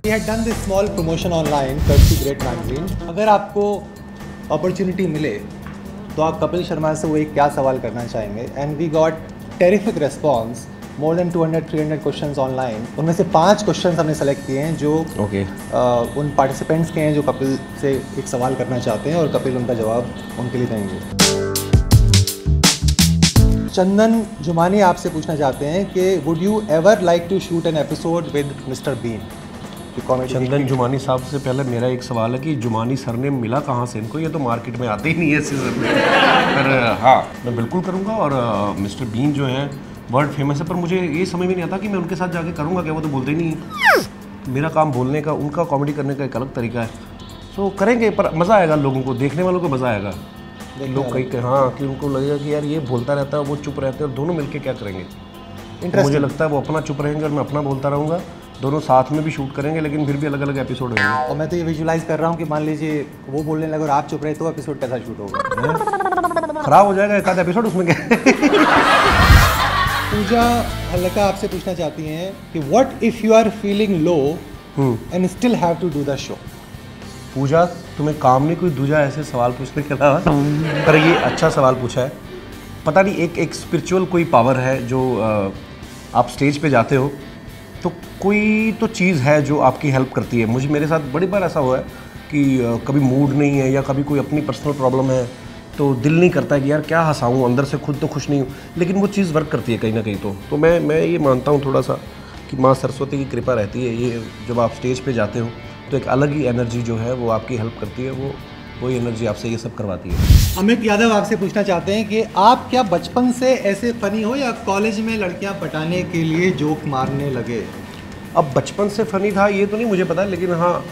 We had done this small promotion online, courtesy Great Magazine. अगर आपको opportunity मिले तो आप कपिल शर्मा से वो एक क्या सवाल करना चाहेंगे? And we got terrific response, more than 200-300 questions online. उनमें से 5 क्वेश्चंस हमने सेलेक्ट किए हैं जो उन पार्टिसिपेंट्स के हैं जो कपिल से एक सवाल करना चाहते हैं और कपिल उनका जवाब उनके लिए देंगे. चंदन जुमानी आपसे पूछना चाहते हैं कि would you ever like to shoot an episode with mister Bean? Chandan Jumani साहब से पहले मेरा एक सवाल है कि जुमानी सरनेम मिला कहाँ से इनको? ये तो मार्केट में आते ही नहीं है सीजन में. पर हाँ, मैं बिल्कुल करूँगा. और मिस्टर बीन जो है वर्ल्ड फेमस है, पर मुझे ये समझ में नहीं आता कि मैं उनके साथ जाके करूँगा क्या. वो तो बोलते ही नहीं. मेरा काम बोलने का, उनका कॉमेडी करने का एक अलग तरीका है. सो करेंगे, पर मज़ा आएगा. लोगों को, देखने वालों को मज़ा आएगा. लोग कहीं हाँ कि उनको लगेगा कि यार ये बोलता रहता है, वो चुप रहते हैं, और दोनों मिलके क्या करेंगे. मुझे लगता है वो अपना चुप रहेंगे और मैं अपना बोलता रहूँगा. दोनों साथ में भी शूट करेंगे, लेकिन फिर भी अलग अलग एपिसोड होंगे. और मैं तो ये विजुलाइज कर रहा हूँ कि मान लीजिए वो बोलने लगे और आप चुप रहे, तो एपिसोड कैसा शूट होगा? खराब हो जाएगा एक आध एपिसोड. उसमें क्या पूजा हल्का आपसे पूछना चाहती हैं कि what if you are feeling low and still have to do the show? Pooja, तुम्हें काम नहीं कोई दूजा ऐसे सवाल पूछने के अलावा? पर ये अच्छा सवाल पूछा है. पता नहीं, एक स्पिरिचुअल कोई पावर है जो आप स्टेज पे जाते हो तो कोई तो चीज़ है जो आपकी हेल्प करती है. मेरे साथ बड़ी बार ऐसा हुआ है कि कभी मूड नहीं है या कभी कोई अपनी पर्सनल प्रॉब्लम है तो दिल नहीं करता है कि यार क्या हंसाऊँ, अंदर से खुद तो खुश नहीं हूँ, लेकिन वो चीज़ वर्क करती है कहीं ना कहीं. तो मैं ये मानता हूँ थोड़ा सा कि माँ सरस्वती की कृपा रहती है. ये जब आप स्टेज पे जाते हो तो एक अलग ही एनर्जी जो है वो आपकी हेल्प करती है. वही एनर्जी आपसे ये सब करवाती है. अमित यादव आपसे पूछना चाहते हैं कि आप क्या बचपन से ऐसे फनी हो या कॉलेज में लड़कियां पटाने के लिए जोक मारने लगे? अब बचपन से फ़नी था ये तो नहीं मुझे पता, लेकिन हाँ,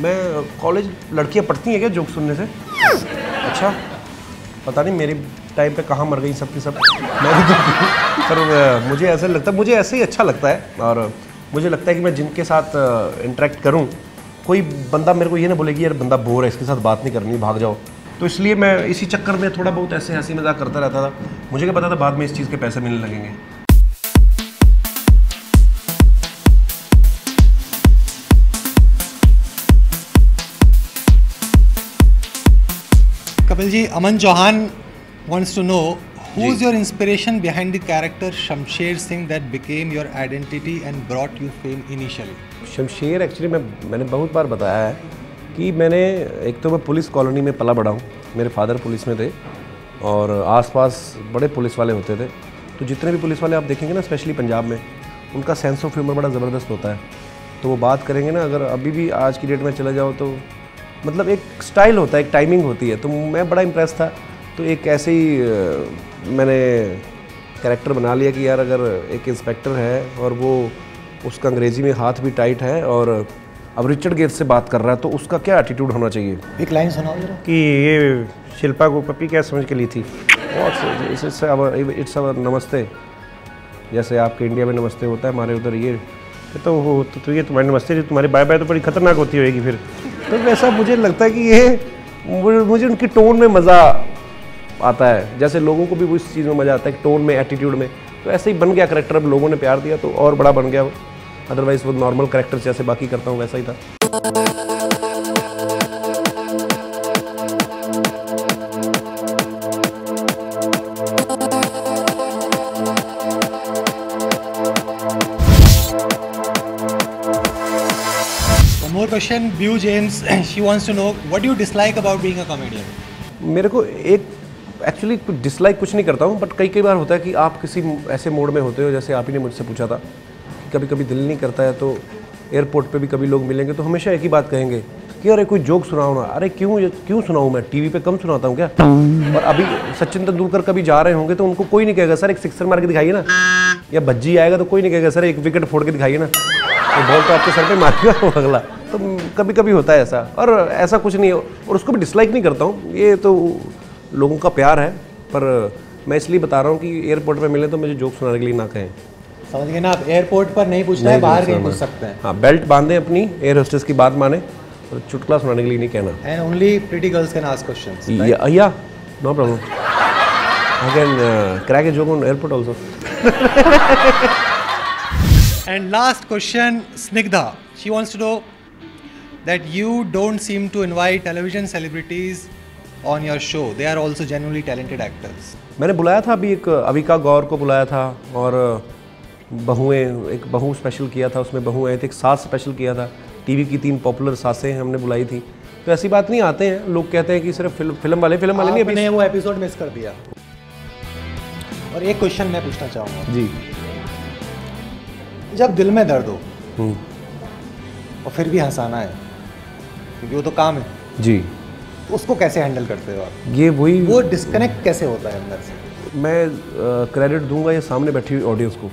मैं कॉलेज लड़कियां पढ़ती हैं क्या जोक सुनने से? अच्छा, पता नहीं मेरे टाइम पे कहाँ मर गई सब की सब. मैं भी पर मुझे ऐसा लगता है, मुझे ऐसे ही अच्छा लगता है. और मुझे लगता है कि मैं जिनके साथ इंटरेक्ट करूँ, कोई बंदा मेरे को ये ना बोले कि यार बंदा बोर है, इसके साथ बात नहीं करनी, भाग जाओ. तो इसलिए मैं इसी चक्कर में थोड़ा बहुत ऐसे हंसी मजाक करता रहता था. मुझे क्या पता था बाद में इस चीज़ के पैसे मिलने लगेंगे. Kapil ji, Aman Chauhan wants to know who's your inspiration behind the character Shamsher Singh that became your identity and brought you fame initially? Shamsher actually मैंने बहुत बार बताया है कि एक तो मैं पुलिस कॉलोनी में पला बड़ा हूँ. मेरे फादर पुलिस में थे और आसपास बड़े पुलिस वाले होते थे. तो जितने भी पुलिस वाले आप देखेंगे ना, स्पेशली पंजाब में, उनका सेंस ऑफ ह्यूमर बड़ा ज़बरदस्त होता है. तो वो बात करेंगे ना, अगर अभी भी आज की डेट में चला जाओ तो मतलब एक स्टाइल होता है, एक टाइमिंग होती है. तो मैं बड़ा इम्प्रेस था. तो एक ऐसे ही मैंने कैरेक्टर बना लिया कि यार अगर एक इंस्पेक्टर है और वो उसका अंग्रेज़ी में हाथ भी टाइट है और अब रिचर्ड गेर से बात कर रहा है, तो उसका क्या एटीट्यूड होना चाहिए. एक लाइन सुनाओ जरा. कि ये शिल्पा को पप्पी क्या समझ के ली थी. इट्स अवर नमस्ते. जैसे आपके इंडिया में नमस्ते होता है, हमारे उधर ये तो ये तुम्हारी नमस्ते, तुम्हारी बाय बाय तो बड़ी खतरनाक होती होगी फिर. तो वैसा मुझे लगता है कि ये मुझे उनकी टोन में मज़ा आता है. जैसे लोगों को भी वो इस चीज़ में मज़ा आता है, टोन में, एटीट्यूड में. तो ऐसे ही बन गया करेक्टर. अब लोगों ने प्यार दिया तो और बड़ा बन गया वो. अदरवाइज़ वो नॉर्मल करेक्टर जैसे बाकी करता हूँ वैसा ही था. More question, Beau James, she wants to know what do you dislike about being a comedian? मेरे को एक्चुअली डिसलाइक कुछ नहीं करता हूँ, बट कई बार होता है कि आप किसी ऐसे मोड में होते हो, जैसे आप ही ने मुझसे पूछा था, कभी कभी दिल नहीं करता है. तो एयरपोर्ट पे भी कभी लोग मिलेंगे तो हमेशा एक ही बात कहेंगे कि अरे कोई जोक सुनाओ ना. अरे क्यों सुनाऊँ, मैं टीवी पे कम सुनाता हूँ क्या? और अभी सचिन तेंदुलकर कभी जा रहे होंगे तो उनको कोई नहीं कहेगा सर एक सिक्सर मार के दिखाइए ना. या भज्जी आएगा तो कोई नहीं कहेगा सर एक विकेट फोड़ के दिखाइए ना. तो बॉल तो आपके सर पे मारेगा वो अगला. तो कभी कभी होता है ऐसा, और ऐसा कुछ नहीं है. और उसको भी डिसलाइक नहीं करता हूँ, ये तो लोगों का प्यार है. पर मैं इसलिए बता रहा हूँ कि एयरपोर्ट पे मिले तो मुझे जोक सुनाने के लिए ना कहें. समझ गए ना आप? एयरपोर्ट पर नहीं पूछना है, बाहर नहीं पूछ सकते हैं. हाँ, बेल्ट बांधे अपनी, एयर होस्टेस की बात माने, और चुटकुला सुनाने के लिए नहीं कहना. And only pretty girls can ask questions. Ya no problem. I can crack a joke on airport also. And last question, Snigdha. She wants to know that you don't seem to invite television celebrities on your show. They are also genuinely talented actors. मैंने बुलाया था अभी एक अविका गौर को बुलाया था, और बहुएँ, एक बहू स्पेशल किया था, उसमें बहू आए थे, एक सास स्पेशल किया था, टीवी की 3 पॉपुलर सासें हमने बुलाई थी। तो ऐसी बात नहीं, आते हैं लोग, कहते हैं कि सिर्फ फिल्म वाले नहीं, आपने वो एपिसोड मिस कर दिया। और एक क्वेश्चन मैं पूछना चाहूँगा जी। जब दिल में दर्द हो और फिर भी हंसाना है, क्योंकि वो तो काम है जी, उसको कैसे हैंडल करते हो आप? ये वो डिस्कनेक्ट कैसे होता है अंदर से? मैं क्रेडिट दूंगा ये सामने बैठी हुई ऑडियंस को,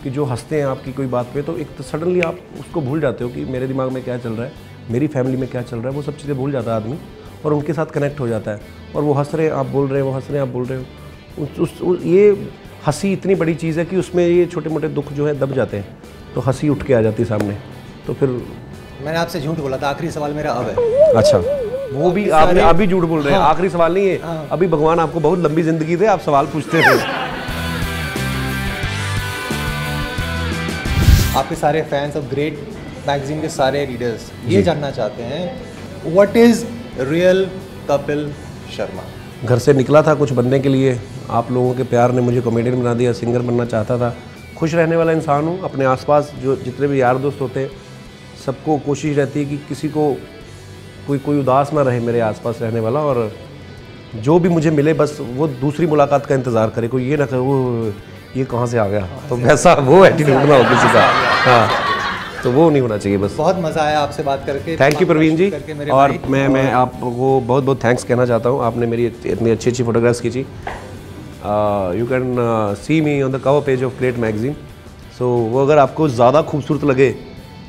कि जो हंसते हैं आपकी कोई बात पे, तो एक तो सडनली आप उसको भूल जाते हो कि मेरे दिमाग में क्या चल रहा है, मेरी फैमिली में क्या चल रहा है, वो सब चीज़ें भूल जाता है आदमी, और उनके साथ कनेक्ट हो जाता है। और वो हंस रहे हैं, आप बोल रहे हैं, वो हंस रहे हैं, आप बोल रहे हो। ये हंसी इतनी बड़ी चीज़ है कि उसमें ये छोटे मोटे दुख जो है दब जाते हैं, तो हंसी उठ के आ जाती है सामने। तो फिर मैंने आपसे झूठ बोला था, आखिरी सवाल मेरा अब है। अच्छा, वो भी आपने अभी झूठ बोल रहे हैं। आखिरी सवाल नहीं है, अभी भगवान आपको बहुत लंबी जिंदगी दे, आप सवाल पूछते हैं। आपके सारे फैंस और ग्रेट मैगजीन के सारे रीडर्स ये जानना चाहते हैं, what is real Kapil Sharma? घर से निकला था कुछ बनने के लिए, आप लोगों के प्यार ने मुझे कॉमेडियन बना दिया, सिंगर बनना चाहता था। खुश रहने वाला इंसान हूँ। अपने आसपास जो जितने भी यार दोस्त होते हैं, सबको कोशिश रहती है कि किसी को कोई उदास ना रहे मेरे आसपास रहने वाला, और जो भी मुझे मिले बस वो दूसरी मुलाकात का इंतज़ार करे, कोई ये ना करे वो ये कहाँ से आ गया, तो वैसा वो एटीट्यूड ना हो किसी का। हाँ, तो वो नहीं होना चाहिए बस। बहुत मज़ा आया आपसे बात करके। थैंक यू प्रवीण जी, और मैं आपको बहुत बहुत थैंक्स कहना चाहता हूँ, आपने मेरी इतनी अच्छी अच्छी फोटोग्राफ्स खींची। You can see me on the cover page of great magazine. So वो अगर आपको ज़्यादा खूबसूरत लगे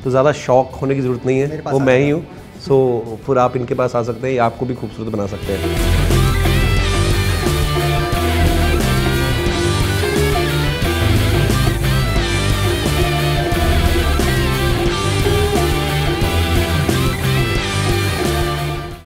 तो ज़्यादा शौक होने की ज़रूरत नहीं है, वो मैं ही हूँ। सो फिर आप इनके पास आ सकते हैं, आपको भी खूबसूरत बना सकते हैं।